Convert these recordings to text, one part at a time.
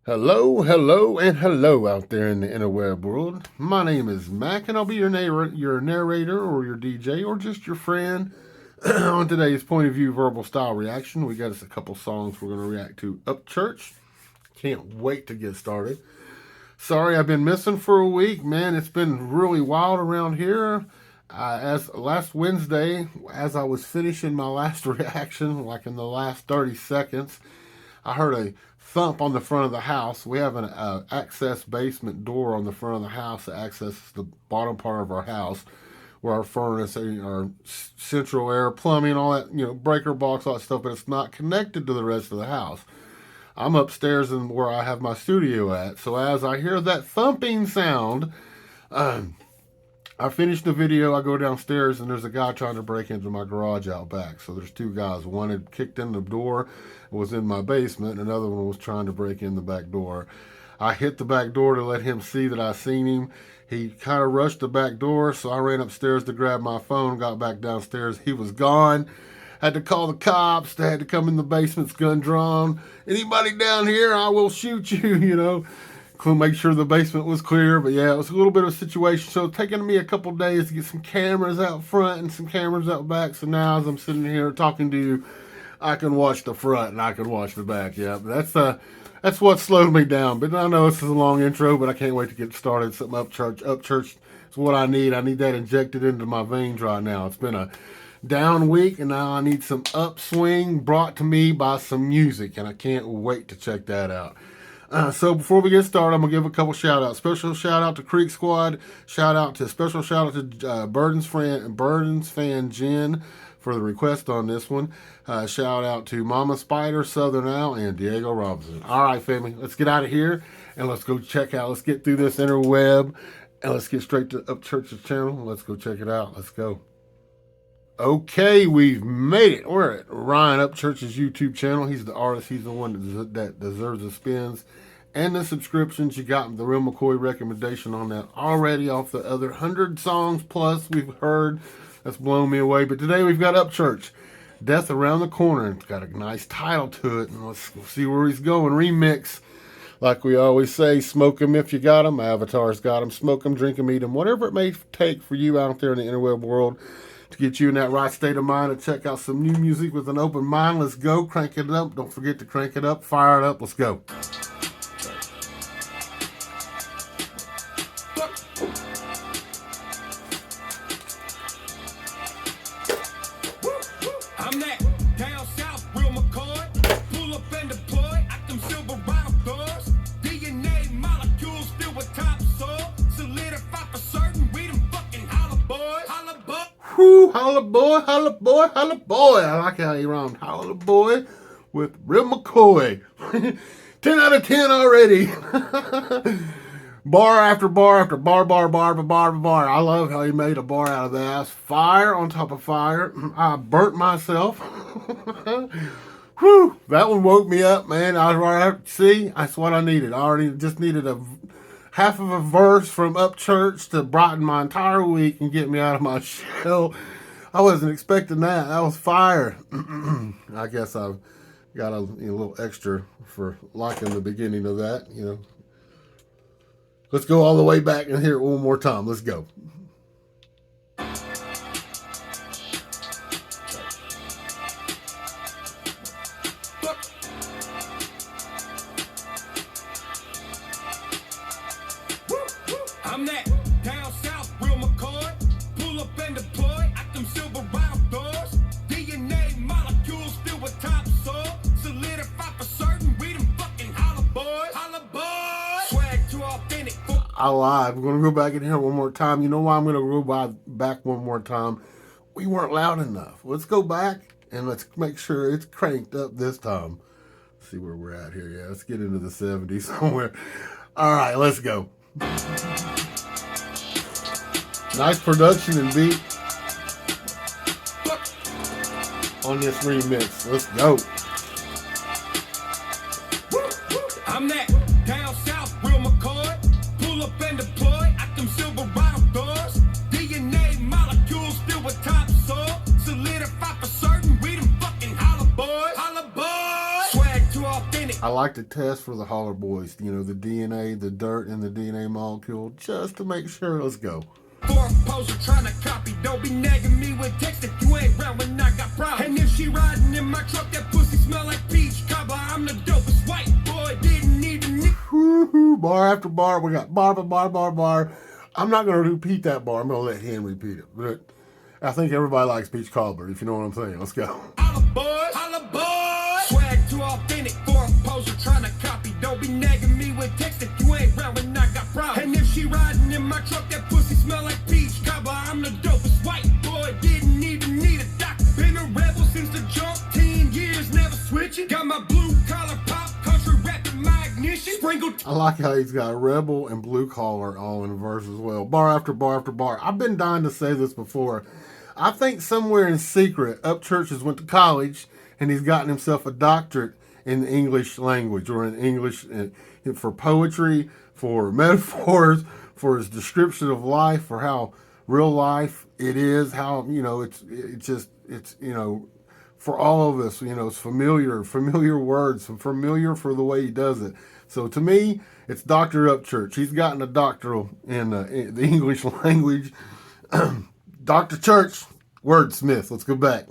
Hello, hello, and hello out there in the interweb world. My name is Mac, and I'll be your narrator or your DJ or just your friend on today's Point of View Verbal Style Reaction. We got us a couple songs we're going to react to. Upchurch. Can't wait to get started. Sorry I've been missing for a week, man. It's been really wild around here. As last Wednesday, as I was finishing my last reaction, like in the last 30 seconds, I heard a thump on the front of the house. We have an access basement door on the front of the house that accesses the bottom part of our house, where our furnace, our central air, plumbing, all that, breaker box, all that stuff, but it's not connected to the rest of the house. I'm upstairs in where I have my studio at. So as I hear that thumping sound, I finished the video, I go downstairs, and there's a guy trying to break into my garage out back. So there's two guys. One had kicked in the door, was in my basement, and another one was trying to break in the back door. I hit the back door to let him see that I seen him. He kind of rushed the back door, so I ran upstairs to grab my phone, got back downstairs. He was gone. Had to call the cops. They had to come in the basement's gun drawn. Anybody down here, I will shoot you, Make sure the basement was clear. But yeah, it was a little bit of a situation. So it's taken me a couple days to get some cameras out front and some cameras out back. So now as I'm sitting here talking to you, I can watch the front and I can watch the back. Yeah, but that's what slowed me down. But I know this is a long intro, but I can't wait to get started. Something Upchurch is what I need. I need that injected into my veins right now. It's been a down week, and now I need some upswing brought to me by some music, and I can't wait to check that out. So before we get started, I'm going to give a couple shout-outs. Special shout-out to Creek Squad. Special shout-out to Burden's fan Jen for the request on this one. Shout-out to Mama Spider, Southern Owl, and Diego Robinson. All right, family, let's get out of here, and let's go check out. Let's get through this interweb, and let's get straight to Upchurch's channel. Let's go check it out. Let's go. Okay, we've made it. We're at Ryan Upchurch's YouTube channel. He's the artist. He's the one that deserves the spins and the subscriptions. You got the Real McCoy recommendation on that already off the other 100 songs plus we've heard. That's blown me away. But today we've got Upchurch, Death Around the Corner. It's got a nice title to it. And let's see where he's going. Remix. Like we always say, smoke 'em if you got 'em. Avatar's got 'em. Smoke 'em, drink 'em, eat 'em. Whatever it may take for you out there in the interweb world to get you in that right state of mind to check out some new music with an open mind. Let's go. Crank it up. Don't forget to crank it up. Fire it up. Let's go. I'm that down south, Real McCoy. Pull up and deploy at them silver round doors. DNA molecules filled with top soil. Solidify for certain. We them fucking holla boys. Holla boy. Whoo, holla boy, holla boy, holla boy. I like how he rhymed holla boy with Real McCoy. 10 out of 10 already. Bar after bar after bar, bar, bar, bar, bar, bar. I love how he made a bar out of that. Fire on top of fire. I burnt myself. Whew, that one woke me up, man. I was right. See, that's what I needed. I already just needed a half of a verse from Upchurch to brighten my entire week and get me out of my shell. I wasn't expecting that. That was fire. I guess I've got a little extra for liking the beginning of that, Let's go all the way back and hear it one more time. Let's go. I'm that down south, Real McCoy. Pull up and deploy at them silver round doors. DNA molecules filled with top soil. Solidify for certain. We them fucking holla boys. Holla boys. Swag too authentic. I lied. We're going to go back in here one more time. You know why I'm going to go back one more time? We weren't loud enough. Let's go back and let's make sure it's cranked up this time. Let's see where we're at here. Yeah, let's get into the 70s somewhere. All right, let's go. Nice production and beat on this remix. Let's go. I'm that down south, Real McCoy. Pull up and deploy at them silver round doors. DNA molecules filled with top soil. Solidify for certain. We them fucking holla boys. Holla boys. Swag too authentic. I like like to test for the holler boys, you know, the DNA, the dirt in the DNA molecule, just to make sure. Let's go. For a poser trying to copy, don't be nagging me with text if you ain't round when I got problems. And if she riding in my truck, that pussy smell like peach cobbler. I'm the dopest white boy, didn't even need. Woo-hoo, bar after bar, we got bar. I'm not going to repeat that bar. I'm going to let him repeat it. But I think everybody likes peach cobbler, if you know what I'm saying. Let's go. Holla boys. Swag too authentic for a poser trying to copy. Don't be nagging me with text if you ain't round when I got problems. And if she riding in my truck, that pussy smell like peach cobbler. I'm the dopest white boy, didn't even need a doctor. Been a rebel since the jump, 10 years, never switching. Got my blue collar pop, country rapping my ignition. Sprinkled. I like how he's got rebel and blue collar all in a verse as well. Bar after bar after bar. I've been dying to say this before. I think somewhere in secret, Upchurch has went to college and he's gotten himself a doctorate in the English language, or in English for poetry, for metaphors, for his description of life, for how real life it is, how, you know, it's you know, for all of us, you know, it's familiar words, familiar for the way he does it. So to me, it's Dr. Upchurch. He's gotten a doctoral in the English language. Dr. Church, Wordsmith. Let's go back.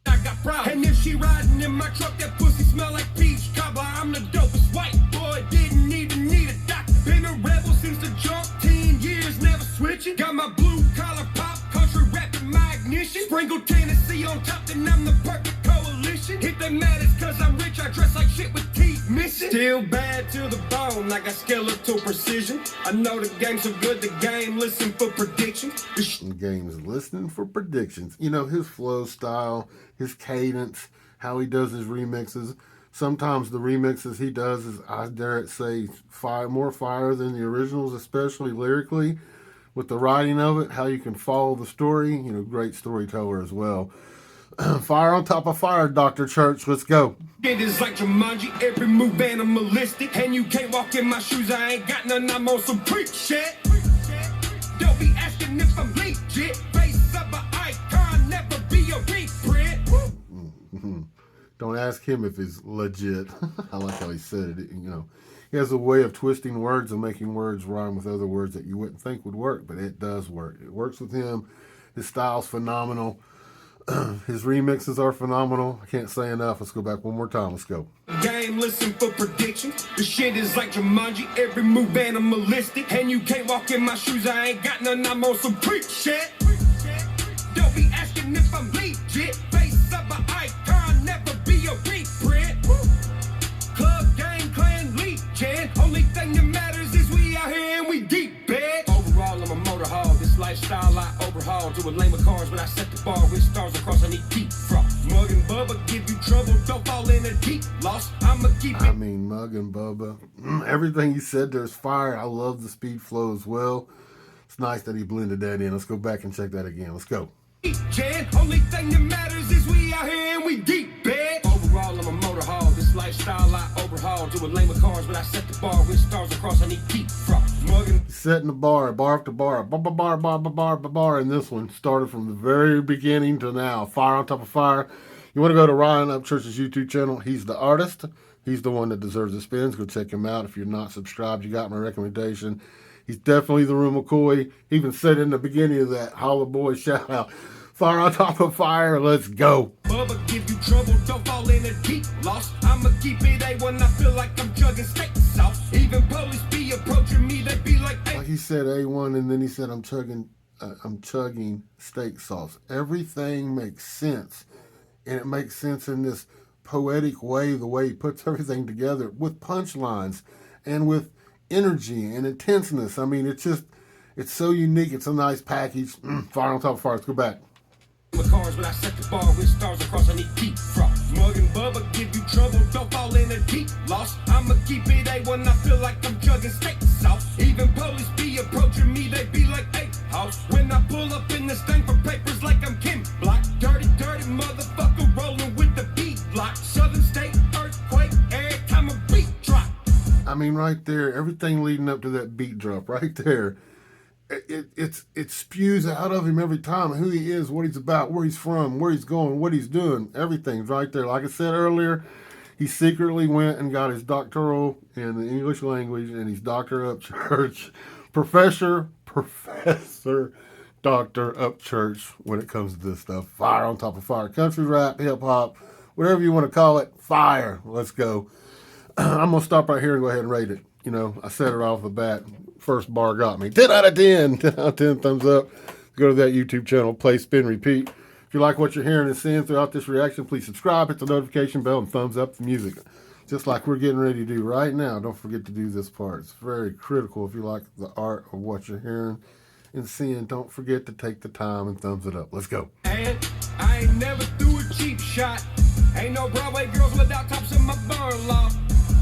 I got problems. And if she riding in my truck, that pussy smell like peach cobbler. I'm the dopest white boy, didn't even need a doctor. Been a rebel since the jump, 10 years, never switching. Got my blue collar pop, country rapping my ignition. Sprinkle Tennessee on top, then I'm the perfect coalition. If they mad, it's cause I'm rich, I dress like shit with teeth missing. Still bad to the bone, I got skeletal precision. I know the game's so good, the game listen for predictions. The game is listening for predictions. You know, his flow style, his cadence, how he does his remixes. Sometimes the remixes he does is, I dare it say, more fire than the originals, especially lyrically, with the writing of it, how you can follow the story. You know, great storyteller as well. Fire on top of fire, Dr. Church. Let's go. It is like Jumanji, every move animalistic. And you can't walk in my shoes, I ain't got none, I'm on some freak shit. Don't be asking if I'm legit. Face of an icon, never be a reprint. Don't ask him if he's legit. I like how he said it. You know, he has a way of twisting words and making words rhyme with other words that you wouldn't think would work, but it does work. It works with him. His style's phenomenal. His remixes are phenomenal. I can't say enough. Let's go back one more time. Let's go. Game listen for predictions. The shit is like Jumanji, every move animalistic. And you can't walk in my shoes, I ain't got none, I'm on some freak shit. Don't be asking if I'm legit. Face of an icon, never be a reprint. Club, gang, clan, legion. Only thing that matters is we out here and we deep bed. Overall, I'm a motor hog. This lifestyle I overhaul. Doing lame cars when I set the bar with stars across. I need deep frost. Mug and Bubba give you trouble. Don't fall in a deep loss. I'ma keep it. I mean, Mug and Bubba. Everything he said, there's fire. I love the speed flow as well. It's nice that he blended that in. Let's go back and check that again. Let's go. Only thing that matters is we out here and we deep bed. Overall, I'm a motor hog. This lifestyle I overhaul. Doing lame cars when I set the bar with stars across. I need deep frost. Mugging. Setting the bar after bar, and this one started from the very beginning to now. Fire on top of fire. You want to go to Ryan Upchurch's YouTube channel. He's the artist. He's the one that deserves the spins. Go check him out. If you're not subscribed, you got my recommendation. He's definitely the real McCoy. He even said in the beginning of that Holla Boy shout out, fire on top of fire, let's go. Bubba give you trouble, don't fall in a deep loss. I'ma keep it A1, I feel like I'm chugging steak sauce. Even police be approaching me, they be like, hey. Like he said A1, and then he said I'm chugging steak sauce. Everything makes sense. And it makes sense in this poetic way, the way he puts everything together with punchlines and with energy and intenseness. I mean, it's so unique. It's a nice package. Fire on top of fire. Let's go back. Cars when I set the bar with stars across, I need deep frost. Mug and Bubba give you trouble, don't fall in a deep loss. I'ma keep it A1, I feel like I'm chugging steak sauce. Even police be approaching me, they be like, hey, house. When I pull up in this thing for papers like I'm Kim Block. Dirty motherfucker rolling with the beat block. Southern state earthquake, every time a beat drop. I mean, right there, everything leading up to that beat drop, right there. It spews out of him every time. Who he is, what he's about, where he's from, where he's going, what he's doing. Everything's right there. Like I said earlier, He secretly went and got his doctoral in the English language, and he's Dr. Upchurch, Professor Dr. Upchurch when it comes to this stuff. Fire on top of fire. Country rap, hip hop, whatever you want to call it, fire. Let's go. I'm going to stop right here and go ahead and rate it. You know, I said it off the bat. First bar got me. 10 out of 10. 10 out of 10 thumbs up. Go to that YouTube channel, play, spin, repeat. If you like what you're hearing and seeing throughout this reaction, please subscribe, hit the notification bell, and thumbs up the music. Just like we're getting ready to do right now. Don't forget to do this part. It's very critical if you like the art of what you're hearing and seeing. Don't forget to take the time and thumbs it up. Let's go. And I ain't never threw a cheap shot. Ain't no Broadway girls without tops in my burn law.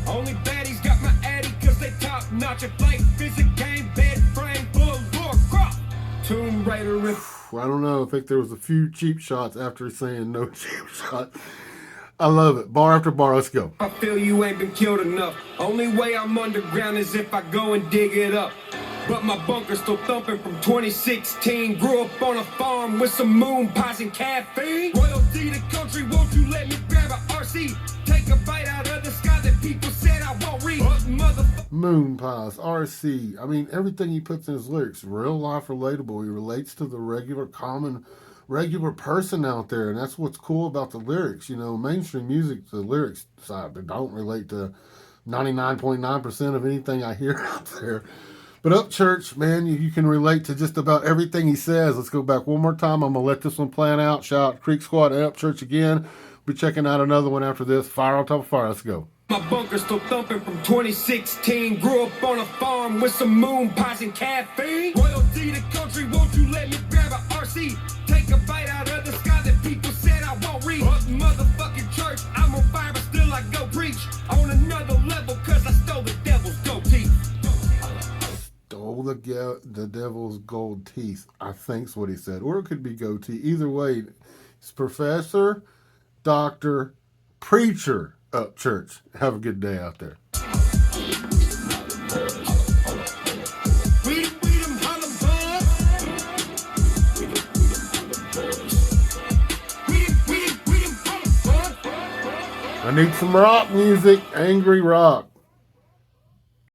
Only baddies got my addy cause they top notch. A flight, physic, game, bed frame, full of Lord Croft. Tomb Raider and I don't know. I think there was a few cheap shots after saying no cheap shot. I love it. Bar after bar. Let's go. I feel you ain't been killed enough. Only way I'm underground is if I go and dig it up. But my bunker's still thumping from 2016. Grew up on a farm with some moon pies and caffeine. Royalty to country, won't you let me grab a RC? Take a bite out of the sky that people said I won't read. Motherfucker. Moon pies, RC. I mean, everything he puts in his lyrics, real life relatable. He relates to the regular person out there, and that's what's cool about the lyrics. You know, mainstream music, the lyrics side, they don't relate to 99.9% of anything I hear out there. But Upchurch, man, you can relate to just about everything he says. Let's go back one more time. I'm going to let this one plan out. Shout out Creek Squad and Upchurch again. Be checking out another one after this. Fire on top of fire. Let's go. My bunker's still thumping from 2016. Grew up on a farm with some moon pies and caffeine. Royalty to country, won't you let me grab a RC? Take a bite out of the sky that people said I won't reach. Motherfucking church, I'm on fire, but still I go preach. On another level, cause I stole the devil's goatee. Stole the devil's gold teeth, I think's what he said. Or it could be goatee. Either way, it's Professor, Doctor, Preacher, Upchurch. Have a good day out there. I need some rock music. Angry rock.